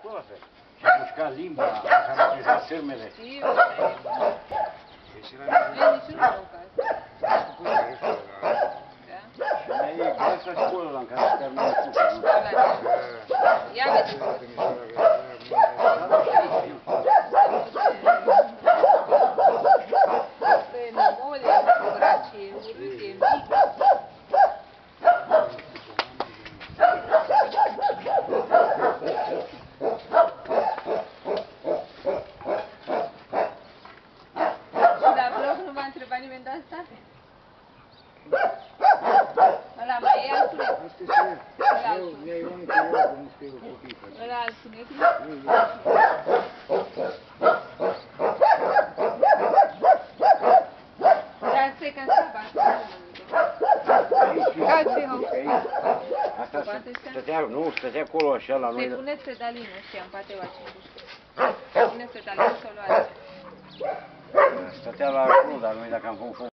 acolo, fel. Și a mușcat limba, așa a prejat sârmele. Știu, nici nu vreau ca asta. Da? Și mai e grasa școală ăla în care se termină cursul. Ia vezi. Păi, mole, brace, urâte, mic. Și la blog nu m-a întrebat nimeni de asta? Ăla mai e al sunetului? Ăla al sunetului? Dar stai că Asta stătea, nu, stătea acolo așa la noi. să-i puneți pedalină, ăștia, în pateu aci. Puneți pedalină să o luați. Stătea la acolo, dar noi dacă am făcut